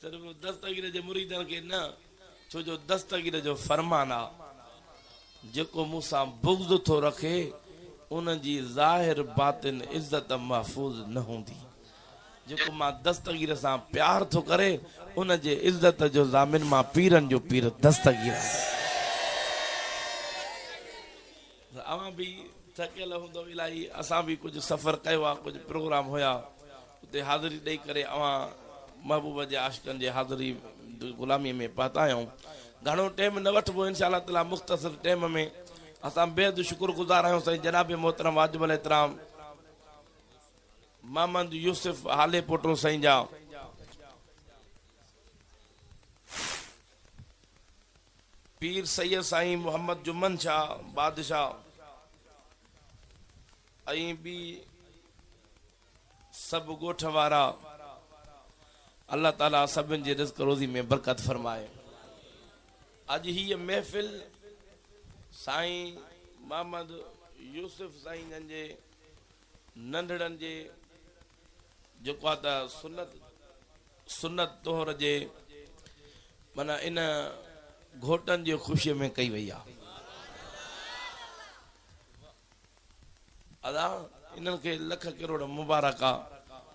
सिर्फ दस्तगीर जे मुरीदन के न, छो जो दस्तगीर जो फरमान आ जेको मूंसां बुग़्ज़ थो रखे उन जी ज़ाहिर बातिन इज्जत महफूज न हूंदी। जेको मां दस्तगीर सां प्यार थो करे उन जे इज्जत जो ज़ामिन मां पीरन जो पीर दस्तगीर आहे। अवां भी थकियल हूंदो इलाही, असां भी कुछ सफ़र कयो आहे, कुछ प्रोग्राम हुया, उते हाज़िरी ॾेई करे अवां महबूब जे आशिकनि जे हाज़िरी ग़ुलामी में पहुता आहियूं। घणो टाइम न वठिबो इंशाअल्लाह ताला, मुख़्तसर टाइम में असां बेहद शुक्रगुज़ार आहियूं साईं जनाब मोहतरम वाजिबुल एहतराम मोहम्मद यूसुफ हाले पोटो साईं जा पीर सैयद साईं मोहम्मद जुम्मन शाह बादशाह ऐं बि सभु ॻोठ वारा, अल्लाह ताला सभिनि जे रिज़्क़ रोज़ी में बरकत फरमाए। अॼु हीअ महफ़िल साईं मोहम्मद यूसुफ साईं जे नंढड़नि जे जेको आहे त सुन्नत तोहर जे माना इन घोटनि जी ख़ुशीअ में कई वई आहे। अदा इन्हनि खे लख करोड़ मुबारक आहे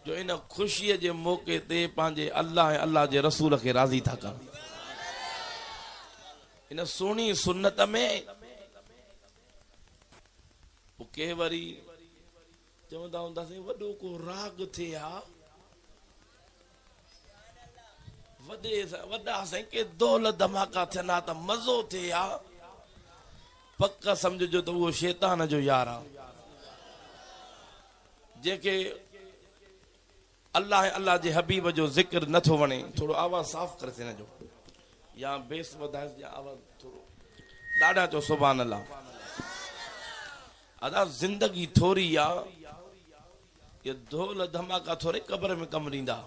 जो इन ख़ुशीअ जे मौक़े ते पंहिंजे अल्लाह ऐं अल्लाह जे रसूल खे राज़ी था कनि। इन सुहिणी सुन्नत में पोइ के वरी चवंदा हूंदासीं वॾो को राग थिए हा, वॾा साईं के दौल धमाका थियनि हा त मज़ो थिए हा, पक सम्झो त उहो शैतान जो यार आहे जेके अल्लाह अल्लाह जे हबीब जो ज़िक्र नथो वणे। थोरो आवाज़ साफ़ करे हिन जो या बेस वधाए या आवाज़ थोरो ॾाढा चो सुभान अल्लाह। अदा ज़िंदगी थोरी आहे, ये धोल धमाका थोरे कब्र में कम ॾींदा,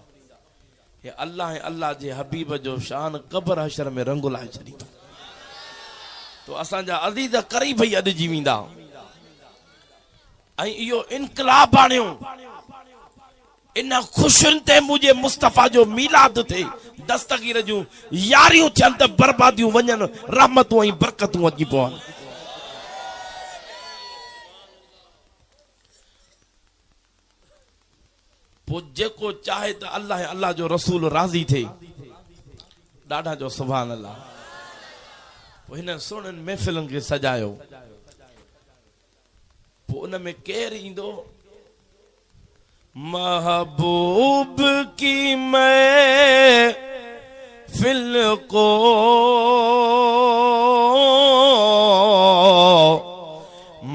ये अल्लाह अल्लाह जे हबीब जो शान कब्र हशर में रंग लाए छॾी तो असांजा अज़ीज़ करीब ई अॾिजी वेंदा। ऐं इहो इनकलाब आणियो इन खुशियुनि ते मुंहिंजे मुस्तफ़ा जो मीलाद थे, दस्तगीर जूं यारियूं थियनि त बर्बादियूं वञनि, रहमतूं ऐं बरकतूं अची पवनि। पोइ जेको चाहे त अल्लाह अल्लाह जो रसूल राज़ी थे, ॾाढा जो सुभान अल्लाह। पोइ हिन सुहिणनि महफ़िलनि खे सजायो, पोइ उन में केरु ईंदो? महबूब की महफिल को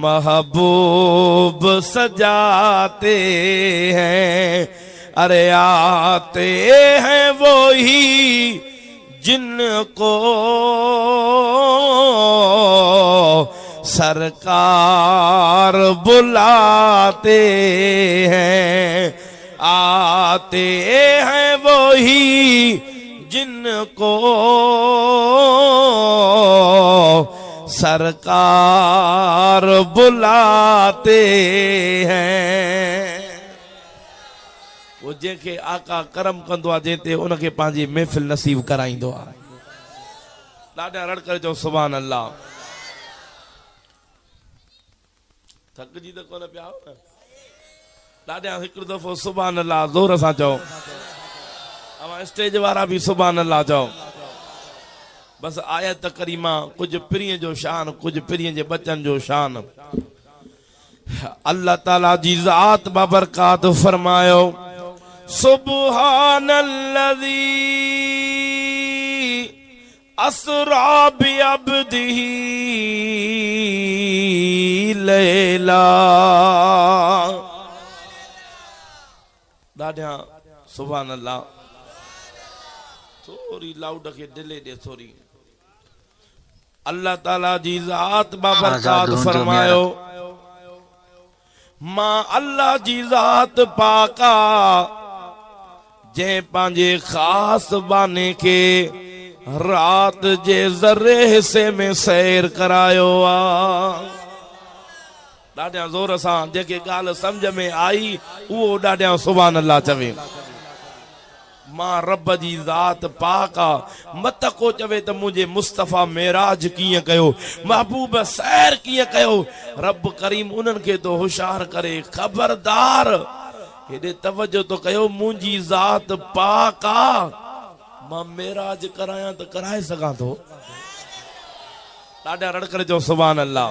महबूब सजाते हैं, अरे आते हैं वो ही जिनको सरकार बुलाते हैं, आते हैं वो ही जिनको सरकार बुलाते हैं। वो जेके आका करम कंदो आहे जंहिंते उनखे पंहिंजी महफ़िल नसीब कराईंदो आहे। ॾाढा रड़ करे चओ सुभान अल्लाह। थकिजी त कोन पिया हो न? ॾाढा हिकिड़ो दफ़ो सुभान अल्लाह ज़ोर सां चओ। अवां स्टेज वारा भी सुभान अल्लाह चओ। बस आयत करीमा कुछ पिरीअ जो शान, कुछ पिरीअ जे बचन जो शान। अल्लाह ताला जी ज़ात बाबरकात फरमायो, सुब्हानल्लज़ी असरा बिअब्दिही लैला। ॾाढा सुभान अल्लाह। थोड़ी लाउड के दिले दे थोड़ी। अल्लाह ताला जी ज़ात बाबरकात फरमायो, मां अल्लाह जी ज़ात पाका जे पांजे खास बाने के रात जे ज़र्रे हिस्से में सैर करायो आ। ॾाढा ज़ोर सां जेके ॻाल्हि सम्झ में आई उहो ॾाढा सुभान अल्लाह चवे। मां रब जी ज़ात पाक आ। मत को चवे त मुझे मुस्तफ़ा मेराज कीअं कयो, महबूब सैर कीअं कयो। रब करीम उन्हनि खे तो होशियार करे, ख़बरदार हेॾे तवजो तो कयो, मुंहिंजी ज़ात पाक आ, मां मेराज करायां त कराए सघां थो। ॾाढा रड़ करे चओ सुभान अल्लाह।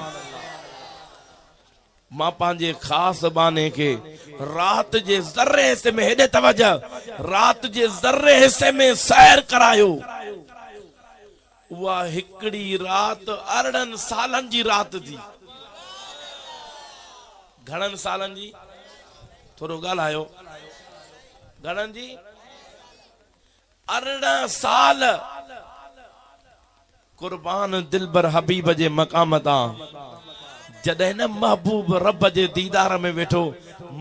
मां पंहिंजे ख़ासि बाने खे रात जे ज़र्रे हिस्से में, हेॾे तवजो, रात जे ज़र्रे हिस्से में सैर करायो। उहा हिकड़ी रात 18 सालनि जी रात थी। घणनि सालनि जी? थोरो ॻाल्हायो। घणनि जी? 18 साल। कुर्बान दिलबर हबीब जे मक़ाम तां जॾहिं न महबूब रब जे दीदार में वेठो,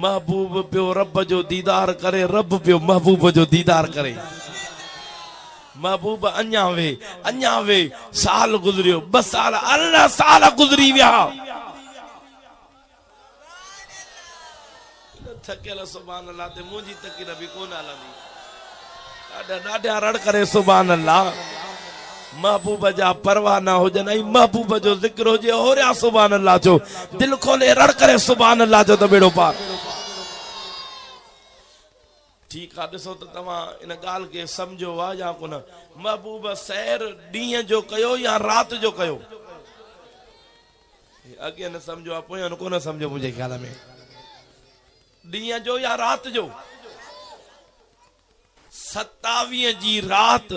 महबूब पियो रब जो दीदार करे, रब पियो महबूब जो दीदार करे। महबूब अञा वे साल गुज़रियो, 2 साल, 18 साल गुज़री विया। थकियल सुभान अल्लाह ते मुंहिंजी तकीर बि कोन हलंदी। ॾाढा रड़ करे सुभान अल्लाह। महबूब जा परवाह न हुजनि, ऐं महबूब जो ज़िक्र हुजे, होरिया सुभान अल्लाह जो, दिल खोले रड़ करे सुभान अल्लाह जो त बेड़ो पार। ठीक आहे, ॾिसो त तव्हां इन ॻाल्हि खे सम्झो आहे या कोन। महबूब सैर ॾींहं जो कयो या रात जो कयो? अॻे न सम्झो आहे, पोयां कोन सम्झो मुंहिंजे ख़्याल में। ॾींहं जो या रात जो? 27 जी रात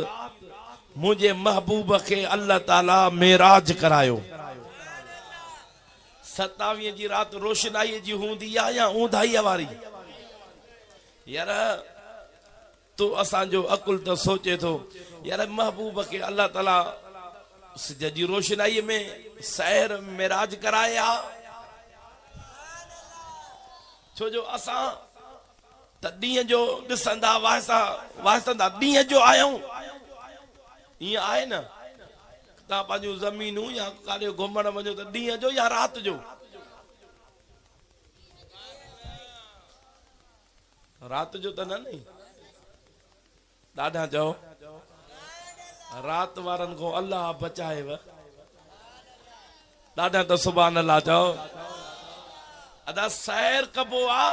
मुझे महबूब के अल्लाह ताला मेराज करायो। 27 जी रात रोशनाई जी हूंदी आहे या ऊंधाई वारी? यार तो असांजो अकुल तो सोचे थो, यार महबूब के अल्लाह ताला सिज जी रोशनाई में सैर मेराज कराया। छो जो असां त ॾींहं जो ॾिसंदा वासंदा ॾींहं जो आयूं, ईअं आहे न। तव्हां पंहिंजूं ज़मीनूं या काॾे घुमण वञो त ॾींहं जो या रात जो? रात जो त न। ॾाढा चओ रात वारनि खां अल्लाह बचाएव। ॾाढा त सुभान अल्लाह चओ। अदा सैर कबो आ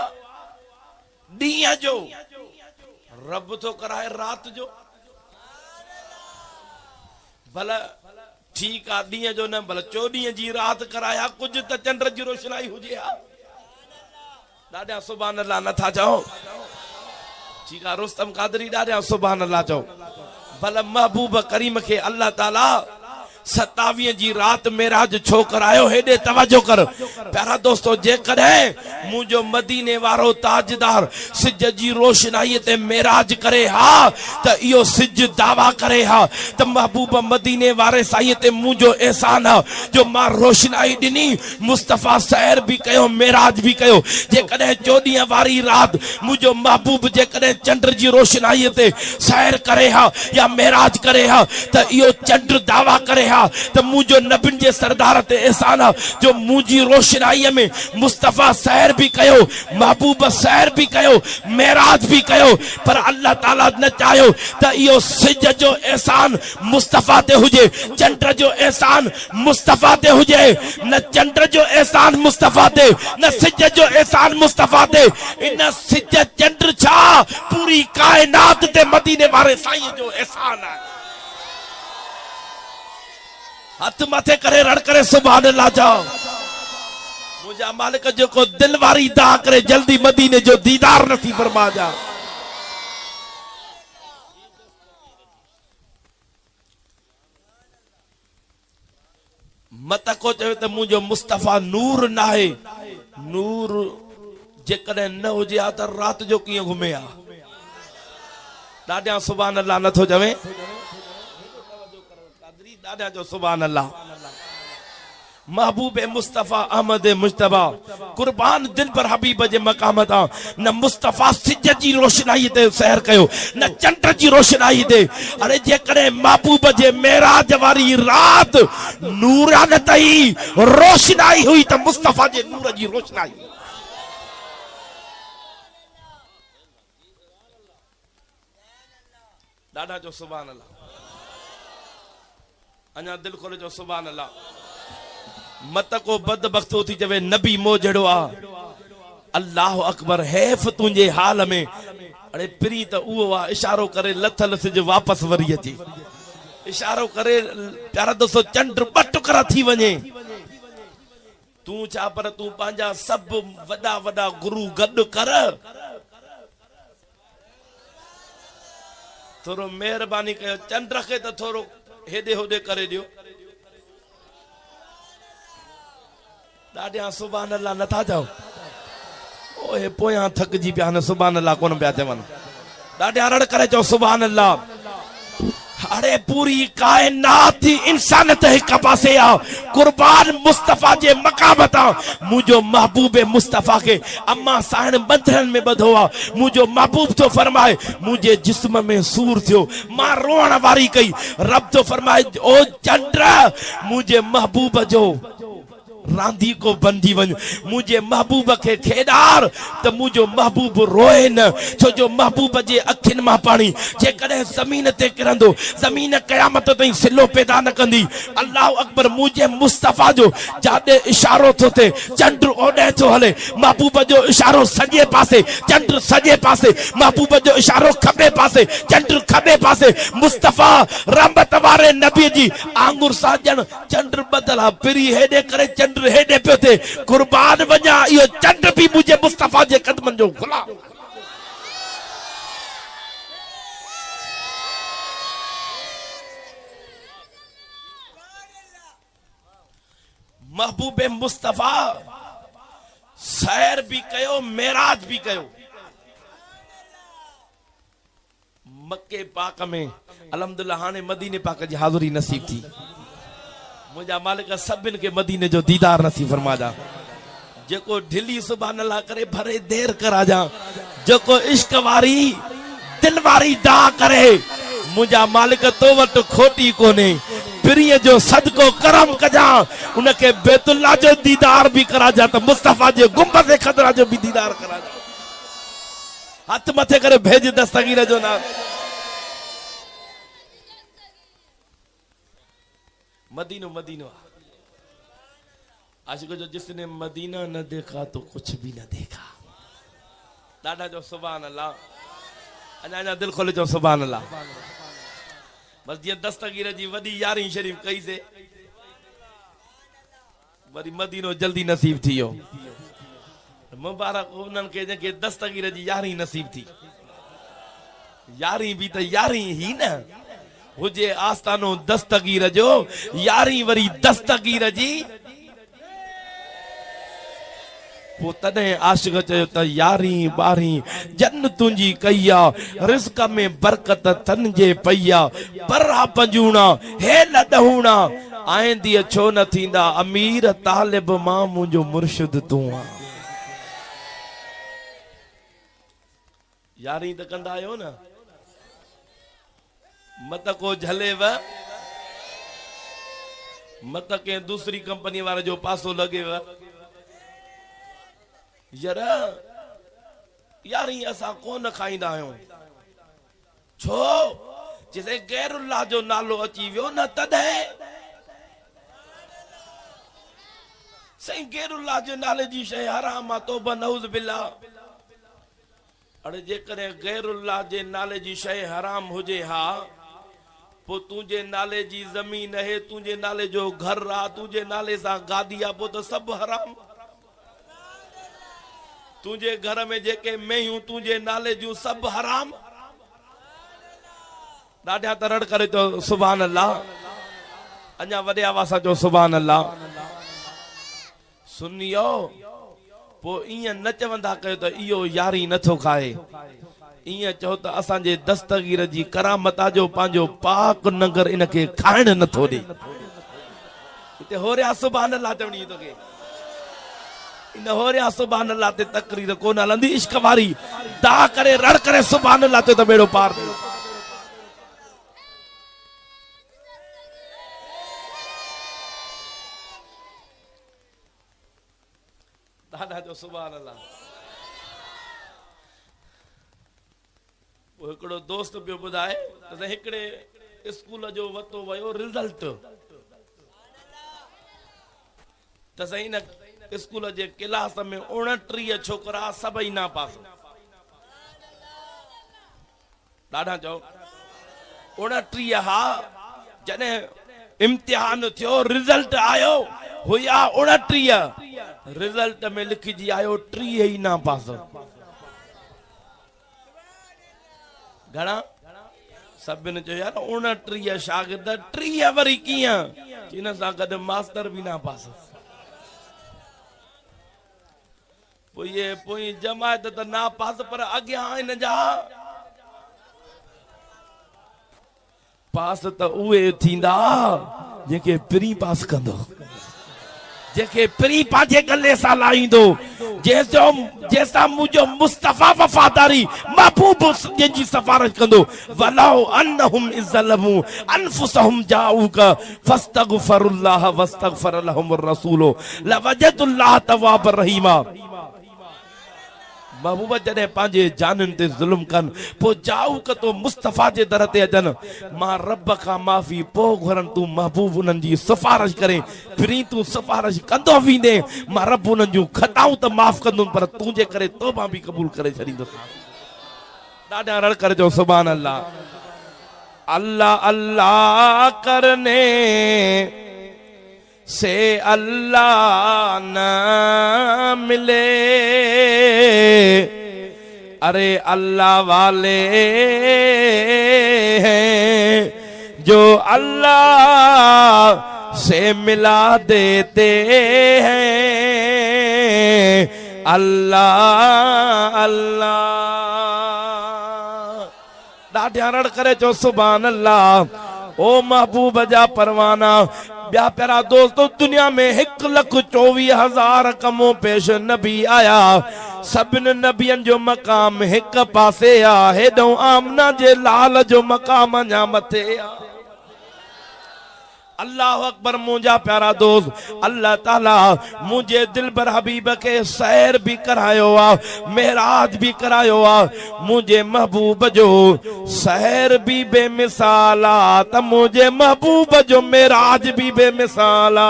ॾींहं जो, रब तो कराए रात जो। भला ठीक आ, ॾींहं जो न, भला 24 जी रात कराया, कुछ त चंड जी रोशनाई हुजे हा। ॾाढा सुभान अल्लाह नथा चओ? ठीक आ, रुस्तम कादरी ॾाढा सुभान अल्लाह चओ। भला महबूब करीम खे अल्लाह ताला 27 जी रात मेराज छो करायो? हेॾे तवजो कर प्यारा दोस्तों। जेकॾहिं मुंहिंजो मदीने वारो ताजदार सिज जी रोशनाई ते मेराज करे हा, त इहो सिज दावा करे हा त महबूब मदीने वारे साईं ते मुंहिंजो एहसान आहे जो मां रोशनाई ॾिनी, मुस्तफ़ा सैर भी कयो, मेराज भी कयो। जेकॾहिं 14 वारी रात मुंहिंजो महबूब जेकॾहिं चंड जी रोशनाई ते सैर करे हा या मेराज करे हा, त इहो चंड दावा करे त मुझो नबिन जे सरदार ते एहसान जो मुझी रोशनाई में मुस्तफा सैर भी कयो, महबूब सैर भी कयो, मेराज भी कयो। पर अल्लाह ताला न चायो त इहो सिज जो एहसान मुस्तफा ते हुजे, चंड जो एहसान मुस्तफा ते हुजे। न चंड जो एहसान मुस्तफा ते, न सिज जो एहसान मुस्तफा ते। इन सिज चंड छा पूरी कायनात ते मदीने वारे साईं जो एहसान है। हथ मथे करे रड़ करे सुभान अल्लाह जाओ। मुझा मालिक जो को दिल वारी दा करे जल्दी मदीने जो दीदार नथी फरमा जा। मत को चवे त मुझो मुस्तफा नूर ना है, नूर जेकॾहिं न हुजे आ त रात जो कीअं घुमे आ? ॾाढा सुभान अल्लाह नथो चवे? ॾाढा जो सुभान अल्लाह। महबूब मुस्तफा अहमद मुजतबा कुर्बान दिल पर हबीब जे मकाम ता न मुस्तफा सिज जी रोशनाई ते सैर कयो, न चंड जी रोशनाई ते। अरे जेकॾहिं महबूब जे मेराज वारी रात नूरान तई रोशनाई हुई त मुस्तफा जे नूर जी रोशनाई। ॾाढा जो सुभान अल्लाह, अञा दिल खोले जो सुभान अल्लाह। मत को बदबख्त थी चवे नबी मो जड़ो आ, अल्लाह अकबर हैफ तुंहिंजे हाल में। अरे पिरी त उहो आ इशारो करे लथल सिज वापस वरी अचे, इशारो करे प्यारा दोस्तो चंड ॿ टुकड़ा थी वञे। तू छा पर तू पंहिंजा सभु वॾा वॾा गुरु गॾु कर, थोरो महिरबानी कयो चंड खे त थोरो हेॾे होॾे करे ॾियो। ॾाढिया सुभान अल्लाह नथा चओ, ओए पोयां थकिजी पिया न सुभान अल्लाह कोन पिया चवनि, ॾाढिया रड़ करे चओ सुभान अल्लाह। अरे पूरी कायनात इंसानियत हिक पासे आ, कुर्बान मुस्तफा जे मकाम ता मुझो महबूब मुस्तफा के अम्मा साण बंधन में बधो आ। मुझो महबूब तो फरमाए मुझे जिस्म में सूर थियो, मां रोण वारी कई। रब तो फरमाए ओ चंद्र मुझे महबूब जो रांदी को बंदी वन, मुझे महबूब के खेदार तो मुझो महबूब रोए न, छो जो महबूब जे अखिन मां पानी जेकॾहिं ज़मीन ते किरंदो ज़मीन क़यामत ताईं सिलो पैदा न कंदी। अल्लाह अकबर, मुझे मुस्तफा जो जाॾे इशारो थो थिए चंड ओॾे थो हले, महबूब जो इशारो सॼे पासे चंड सॼे पासे, महबूब जो इशारो खॿे पासे चंड खॿे पासे। मुस्तफा रहमत वारे नबी जी आंगुर सां ॼण चंड बदल आहे, पिरी हेॾे करे चंड हेॾे पियो थे। कुर्बान वञा इहो चंड भी मुझे मुस्तफा जे कदमनि जो गुलाम। महबूबे मुस्तफा सैर भी कयो, मेराज भी कयो। मक्के पाक में अलहमदुलिल्लाह हाणे मदीने पाक जी हाज़ुरी नसीब थी। मुझा मालिक सभिन के मदीने जो दीदार नसीब फरमा जा। जेको ढिली सुभान अल्लाह करे भरे देर करा जा, जेको इश्क वारी दिल वारी दा करे, मुझा मालिक तो वट खोटी कोने। पिरीअ जो सदको करम कजा, उनके बैतुल्लाह जो दीदार भी करा जा, तो मुस्तफा जे गुंबद खदरा जो भी दीदार करा जा। हथ मथे करे भेज दस्तगीर जो नाम। मदीनो मदीनो आशिक जो जिसने मदीना न देखा तो कुछ भी न देखा। ॾाढा जो सुभान अल्लाह, अञा अञा दिल खोले चो सुभान अल्लाह। बस जीअं दस्तगीर जी वॾी यारी शरीफ कई से, वरी मदीनो जल्दी नसीब थी वियो। मुबारक उन्हनि खे जेके दस्तगीर जी यारी नसीब थी। यारी भी त यारी ही न हुजे आस्तानो दस्तगीर जो, यारी वरी दस्तगीर जी। वो तॾहिं आशिक चयो त यारी ॿारी जन तुंहिंजी कई आ, रिज़्क में बरकत थन जे पई आ। परहा पंजूणा हे लॾहूणा आईंदीअ छो न थींदा, अमीर तालिब मां मुंहिंजो मुर्शिद तूं आ। यारी त कंदा आहियो न, मत को झलेव, मत के दूसरी कंपनी वाले जो पासो लगेव। यार यारी असां कोन खाईंदा आहियूं, छो जिसे गैरुल्लाह जो नालो अची वियो न तॾहिं। सही गैरुल्लाह जे नाले जी शइ हराम आ, तौबा नऊज़ बिल्लाह। अरे जेकॾहिं गैरुल्लाह जे नाले जी शइ हराम हुजे हा, पो तुझे नाले जी जमीन है, तुझे नाले जो घर आ, तुझे नाले सां गादी आ, पो तो सब हराम। तुझे घर में जेके मेयूं तुझे नाले जूं सब हराम। ॾाढा तरड़ करे तो सुभान अल्लाह, अञा वॾे आवाज़ सां चओ सुभान अल्लाह। सुनियो पो ईअं न चवंदा कयो त इहो यारी नथो खाए, इं चो तो असांजे दस्तगीर जी करामत जो पंहिंजो पाक नगर इनके खाइण नथो ॾे। हिते होरिया सुभान अल्लाह चवणी तोखे, इन होरिया सुभान अल्लाह ते तकरीर कोन हलंदी। इश्क वारी दा करे रड़ करे सुभान अल्लाह ते त बेड़ो पार थी। दादा जो सुभान अल्लाह। हिकिड़ो दोस्त पियो ॿुधाए त हिकिड़े स्कूल जो वतो वियो रिज़ल्ट त सही न स्कूल जे क्लास में 29 छोकरा सभई ना पास ॾाढा चओ 29 हा जॾहिं इम्तिहान थियो रिज़ल्ट आयो हुया 29 रिज़ल्ट में लिखिजी आयो 3 ही ना पास घणा सभिनि चयो यार 29 शागिर्द 30 वरी कीअं हिन सां गॾु मास्टर बि ना पास पोइ जमायत त ना पास पर अॻियां हिन जा पास त उहे थींदा जेके प्री पास कंदो जेके प्री पंहिंजे गले सां लाहींदो जैसा मुझो मुस्तफा वफादारी महबूब जंहिंजी सिफारिश कंदो वलाउ अन्नहुम इज़लमू अनफुसहुम जाऊका फस्तगफरुल्लाह वस्तगफर लहुमुर रसूल लवजदुल्लाह तवाबर रहीमा महबूब जॾहिं पंहिंजे जाननि ते ज़ुल्म कनि पोइ जाऊ कतो मुस्तफ़ा जे दर ते अचनि मां रब खां माफ़ी पोइ घुरनि तूं महबूब उन्हनि जी सिफारिश करे फिरी तूं सिफारिश कंदो वेंदे मां रब उन्हनि जूं खताऊं त माफ़ कंदुमि पर तूं जे करे तौबा बि क़बूल करे छॾींदुसि ॾाढा रड़ करे चओ सुभान अल्लाह अल्लाह अल्लाह करने से अल्लाह न मिले अरे अल्लाह वाले हैं जो अल्लाह से मिला देते हैं अल्लाह अल्लाह ॾाढा रड़ करे चो सुभान अल्लाह ओ महबूब जा परवाना ॿिया प्यारा दोस्तों दुनिया में 1,24,000 कमो पेश नबी आया सभिनि नबियनि जो मक़ाम हिक पासे आ हेॾो आमना जे लाल जो मक़ाम अञा मथे आ अल्लाह अकबर मुंहिंजा प्यारा दोस्त अल्लाह ताला मुझे दिलबर हबीब के सैर भी करायो आ मेराज भी करायो आ मुझे महबूब जो सैर भी बेमिसाल आ त मुझे महबूब जो मेराज भी बेमिसाल आ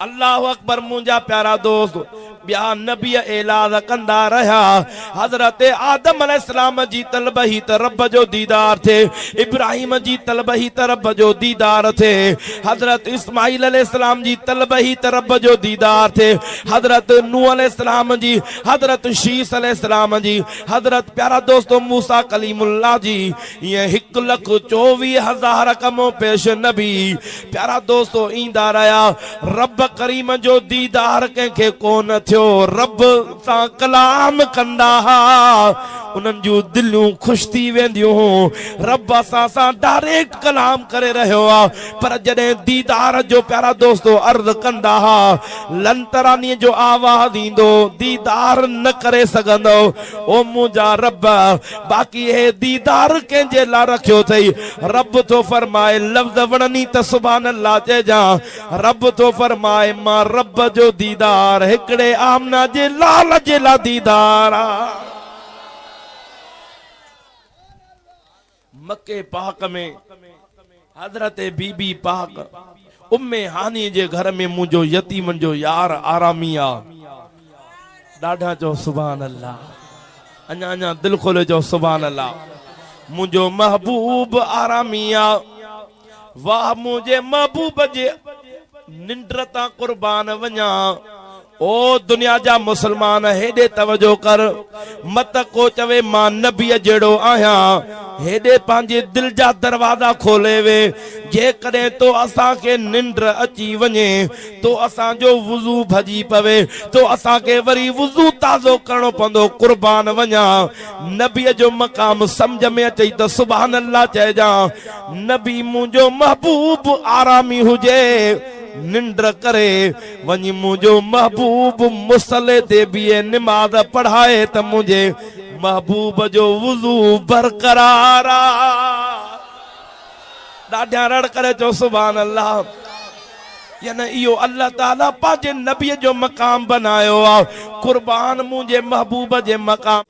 अल्लाह अकबर मुंहिंजा प्यारा दोस्त ॿिया नबी ऐलान कंदा रहा हज़रत आदम अलैहिस्सलाम जी तलब ही त रब जो दीदार थे इब्राहिम जी तलब ही त रब जो दीदार थे हज़रत इस्माइल अलैहिस्सलाम जी तलब ही त रब जो दीदार थे हज़रत नूह अलैहिस्सलाम जी हज़रत शीस अलैहिस्सलाम जी हज़रत प्यारा दोस्तों मूसा कलीमुल्लाह जी ये 1,24,000 कमो पेश नबी प्यारा दोस्तों ईंदा रहा रब करीम जो दीदार कंहिंखे कोन थियो रब सां कलाम कंदा उन्हनि जूं दिलियूं ख़ुशि थी वेंदियूं रब असां डायरेक्ट कलाम करे रहियो आहे पर जॾहिं दीदार जो प्यारा दोस्तो अर्ज़ कंदा लंतरानी जो आवाज़ ईंदो दीदार न करे सघंदो ओ मुंहिंजा रब बाक़ी हे दीदार कंहिंजे लाइ रखियो अथई रब थो फरमाए लफ़्ज़ वणनी त सुभान अल्लाह चइजां रब थो फरमाए मां रब जो दीदार हिकिड़े आमना जे लाल जे लाइ दीदार मक्के पाक में हजरत बीबी पाक उम्मे हानी जे घर में मुंहिंजो यतीमन जो यार आरामी आ ॾाढा चओ सुभान अल्लाह अञा अञा दिल खोले चओ सुभान अल्लाह मुंहिंजो महबूब आरामी आ वाह मुंहिंजे महबूब जे निंड तां कुर्बान वञा ओ दुनिया जा मुसलमान हेॾे तवजो कर मत को चवे मां नबीअ जहिड़ो आहियां हेॾे पंहिंजे दिल जा दरवाजा खोले वे जेकॾहिं तो असांखे निंड अची वञे तो असांजो वुज़ू भॼी पवे तो असांखे वरी वुज़ू ताज़ो करणो पवंदो कुर्बान वञा नबीअ जो मक़ाम सम्झ में अचई त सुभान अल्लाह चइजां नबी मुंहिंजो महबूब आरामी हुजे निंड करे वञी मुंहिंजो महबूब मुसले ते बीहे निमाज़ पढ़ाए त मुंहिंजे महबूब जो वुज़ू बरकरार ॾाढा रड़ करे चओ सुभान अल्लाह यानी इहो अल्लाह ताला पंहिंजे नबीअ जो मक़ाम बनायो आहे कुर्बान मुंहिंजे महबूब जे मक़ाम